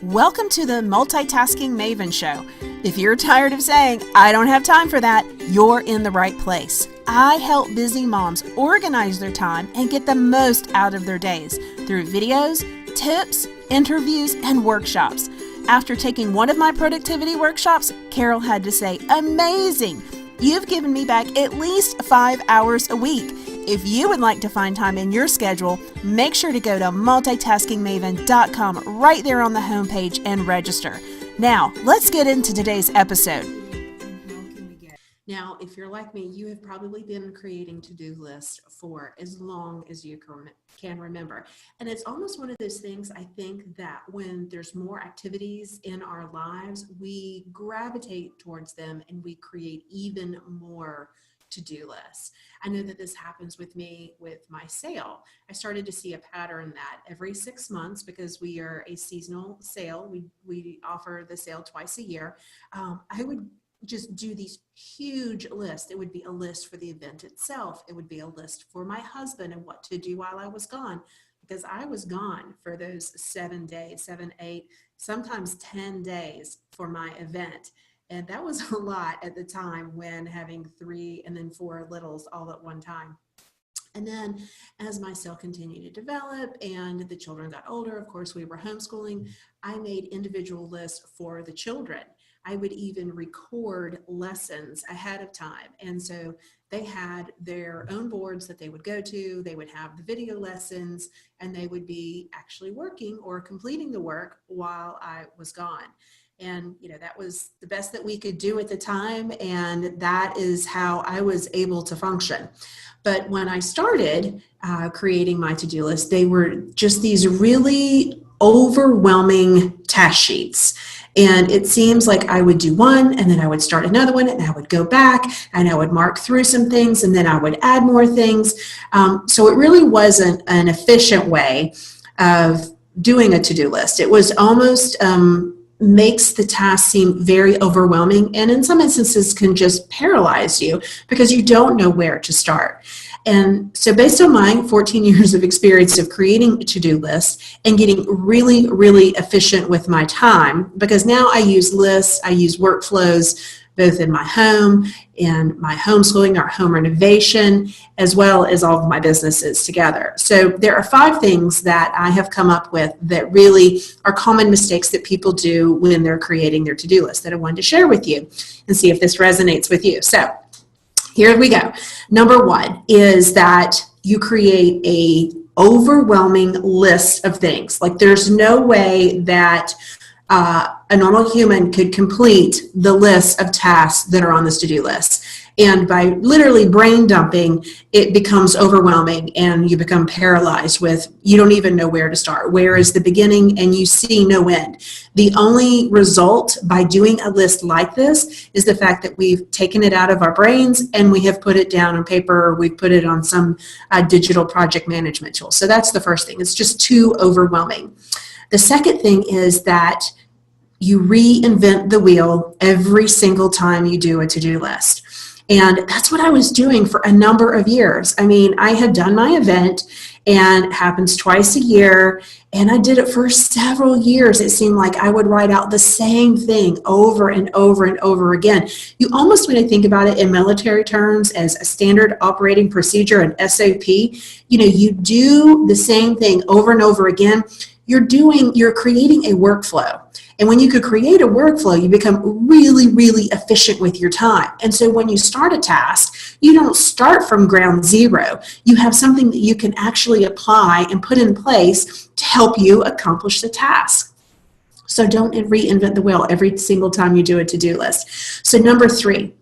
Welcome to the Multitasking Maven Show. If you're tired of saying, I don't have time for that, you're in the right place. I help busy moms organize their time and get the most out of their days through videos, tips, interviews, and workshops. After taking one of my productivity workshops, Carol had to say, amazing! You've given me back at least 5 hours a week. If you would like to find time in your schedule, make sure to go to multitaskingmaven.com right there on the homepage and register. Now, let's get into today's episode. Now, if you're like me, you have probably been creating to-do lists for as long as you can remember. And it's almost one of those things, I think, that when there's more activities in our lives, we gravitate towards them and we create even more to-do lists. I know that this happens with me with my sale. I started to see a pattern that every 6 months, because we are a seasonal sale, we offer the sale twice a year, I would just do these huge lists. It would be a list for the event itself. It would be a list for my husband and what to do while I was gone, because I was gone for those 7 days, 7, 8, sometimes 10 days for my event. And that was a lot at the time when having 3 and then 4 littles all at one time. And then as my sale continued to develop and the children got older, of course, we were homeschooling, I made individual lists for the children. I would even record lessons ahead of time. And so they had their own boards that they would go to, they would have the video lessons, and they would be actually working or completing the work while I was gone. And, that was the best that we could do at the time. And that is how I was able to function. But when I started creating my to-do list, they were just these really overwhelming task sheets. And it seems like I would do one and then I would start another one and I would go back and I would mark through some things and then I would add more things. So it really wasn't an efficient way of doing a to-do list. It was almost makes the task seem very overwhelming and in some instances can just paralyze you because you don't know where to start. And so based on my 14 years of experience of creating a to-do list and getting really, really efficient with my time, because now I use lists, I use workflows, both in my home and my homeschooling, our home renovation, as well as all of my businesses together. So there are 5 things that I have come up with that really are common mistakes that people do when they're creating their to-do list that I wanted to share with you and see if this resonates with you. So here we go. Number 1 is that you create a overwhelming list of things. Like there's no way that a normal human could complete the list of tasks that are on this to-do list. And by literally brain dumping, it becomes overwhelming and you become paralyzed with, you don't even know where to start. Where is the beginning? And you see no end. The only result by doing a list like this is the fact that we've taken it out of our brains and we have put it down on paper or we've put it on some digital project management tool. So that's the first thing. It's just too overwhelming. The second thing is that you reinvent the wheel every single time you do a to-do list. And that's what I was doing for a number of years. I mean, I had done my event and it happens twice a year and I did it for several years. It seemed like I would write out the same thing over and over and over again. You almost want to think about it in military terms as a standard operating procedure, an SOP. You do the same thing over and over again. You're creating a workflow. And when you could create a workflow, you become really, really efficient with your time. And so when you start a task, you don't start from ground zero. You have something that you can actually apply and put in place to help you accomplish the task. So don't reinvent the wheel every single time you do a to-do list. So number 3,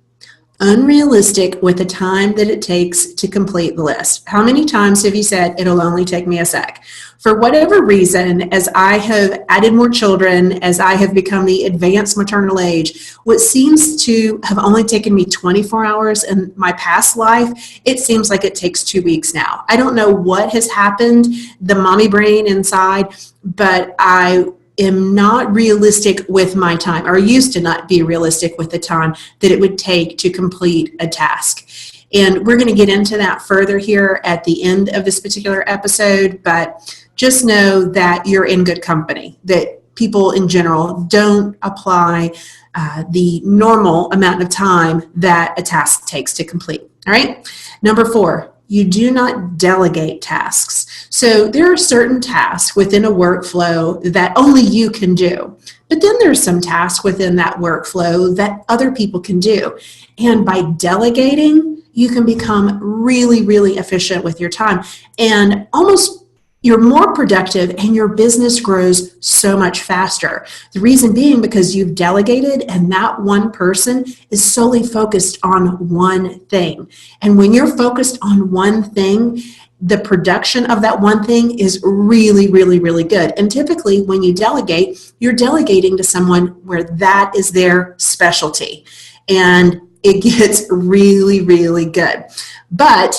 unrealistic with the time that it takes to complete the list. How many times have you said, it'll only take me a sec? For whatever reason, as I have added more children, as I have become the advanced maternal age, what seems to have only taken me 24 hours in my past life, it seems like it takes 2 weeks now. I don't know what has happened, the mommy brain inside, but I am not realistic with my time, or used to not be realistic with the time that it would take to complete a task. And we're going to get into that further here at the end of this particular episode, but just know that you're in good company, that people in general don't apply the normal amount of time that a task takes to complete. All right. Number 4, you do not delegate tasks. So there are certain tasks within a workflow that only you can do. But then there's some tasks within that workflow that other people can do. And by delegating, you can become really, really efficient with your time, and you're more productive and your business grows so much faster. The reason being because you've delegated and that one person is solely focused on one thing. And when you're focused on one thing, the production of that one thing is really, really, really good. And typically when you delegate, you're delegating to someone where that is their specialty. And it gets really, really good. But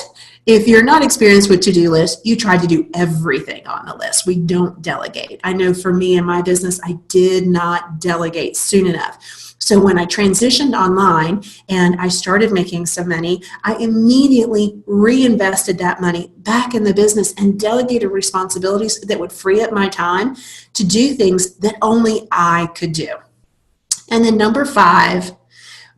if you're not experienced with to-do lists, you try to do everything on the list. We don't delegate. I know for me in my business, I did not delegate soon enough. So when I transitioned online and I started making some money, I immediately reinvested that money back in the business and delegated responsibilities that would free up my time to do things that only I could do. And then number 5,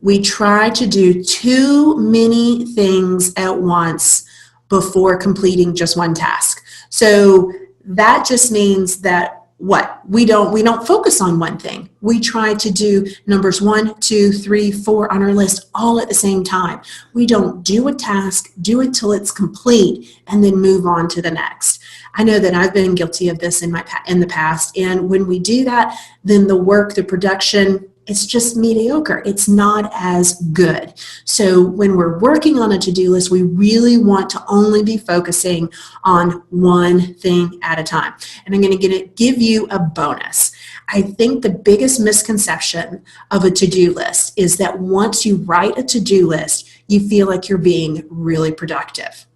we try to do too many things at once before completing just one task. So that just means that we don't focus on one thing. We try to do numbers 1, 2, 3, 4 on our list all at the same time. We don't do a task, do it till it's complete, and then move on to the next. I know that I've been guilty of this in the past, and when we do that, then the production, it's just mediocre. It's not as good. So when we're working on a to-do list, we really want to only be focusing on one thing at a time. And I'm going to give you a bonus. I think the biggest misconception of a to-do list is that once you write a to-do list, you feel like you're being really productive.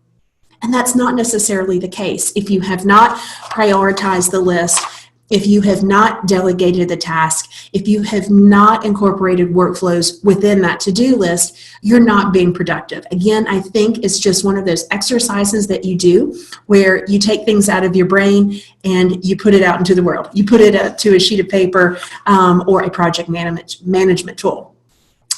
And that's not necessarily the case. If you have not prioritized the list, if you have not delegated the task, if you have not incorporated workflows within that to-do list, you're not being productive. Again, I think it's just one of those exercises that you do where you take things out of your brain and you put it out into the world. You put it to a sheet of paper or a project management tool.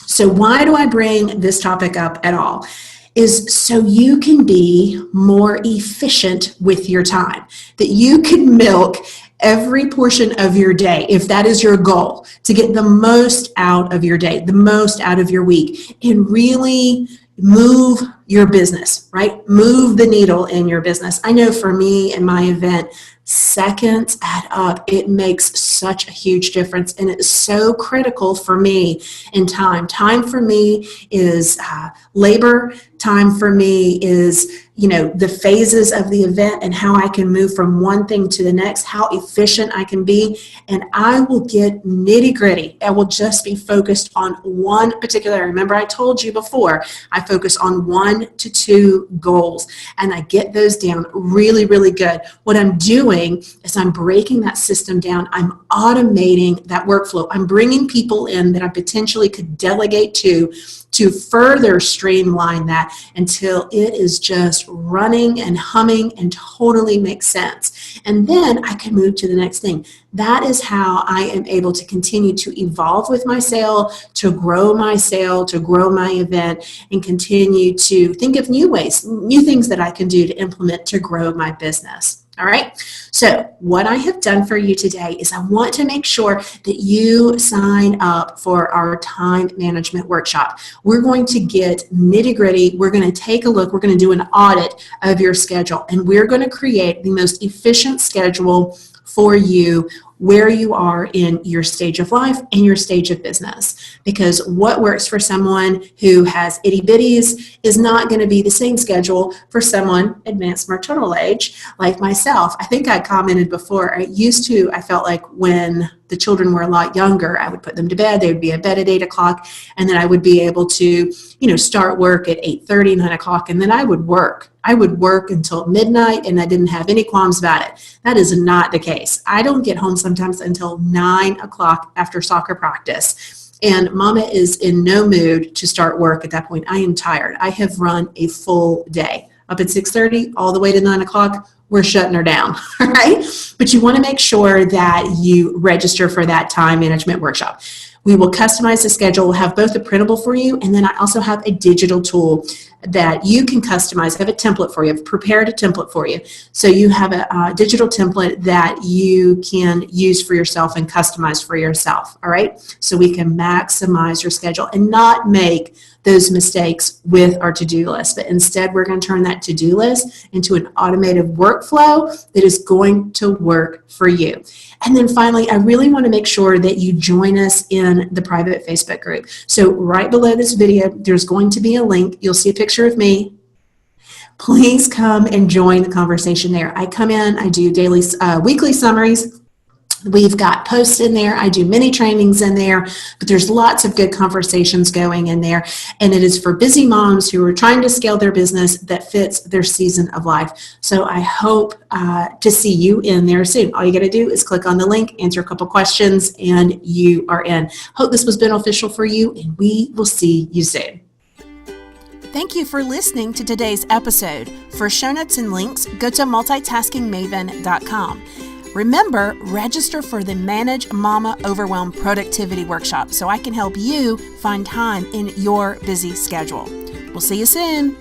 So why do I bring this topic up at all? Is so you can be more efficient with your time, that you can milk every portion of your day, if that is your goal, to get the most out of your day, the most out of your week, and really move your business, right? Move the needle in your business. I know for me in my event, seconds add up. It makes such a huge difference, and it's so critical for me in time. Time for me is labor. Time for me is, the phases of the event and how I can move from one thing to the next, how efficient I can be, and I will get nitty gritty. I will just be focused on one particular, remember I told you before, I focus on 1 to 2 goals, and I get those down really, really good. What I'm doing is I'm breaking that system down. I'm automating that workflow. I'm bringing people in that I potentially could delegate to further streamline that until it is just running and humming and totally makes sense. And then I can move to the next thing. That is how I am able to continue to evolve with my sale, to grow my event, and continue to think of new ways, new things that I can do to implement to grow my business. All right. So what I have done for you today is I want to make sure that you sign up for our time management workshop. We're going to get nitty gritty. We're going to take a look. We're going to do an audit of your schedule, and we're going to create the most efficient schedule for you where you are in your stage of life and your stage of business. Because what works for someone who has itty bitties is not going to be the same schedule for someone advanced maternal age like myself. I think I commented before, I felt like when the children were a lot younger, I would put them to bed, they would be in bed at 8 o'clock, and then I would be able to, start work at 8:30, 9 o'clock, and then I would work. I would work until midnight, and I didn't have any qualms about it. That is not the case. I don't get home sometimes until 9 o'clock after soccer practice, and Mama is in no mood to start work at that point. I am tired. I have run a full day. Up at 6:30, all the way to 9 o'clock, we're shutting her down, all right? But you want to make sure that you register for that time management workshop. We will customize the schedule. We'll have both a printable for you, and then I also have a digital tool that you can customize. I have a template for you. I've prepared a template for you. So you have a digital template that you can use for yourself and customize for yourself, all right? So we can maximize your schedule and not make those mistakes with our to-do list. But instead, we're going to turn that to-do list into an automated workflow that is going to work for you. And then finally, I really want to make sure that you join us in the private Facebook group. So right below this video, there's going to be a link. You'll see a picture of me. Please come and join the conversation there. I come in, I do daily, weekly summaries. We've got posts in there. I do mini trainings in there, but there's lots of good conversations going in there. And it is for busy moms who are trying to scale their business that fits their season of life. So I hope to see you in there soon. All you got to do is click on the link, answer a couple questions, and you are in. Hope this was beneficial for you, and we will see you soon. Thank you for listening to today's episode. For show notes and links, go to multitaskingmaven.com. Remember, register for the Manage Mama Overwhelm Productivity Workshop so I can help you find time in your busy schedule. We'll see you soon.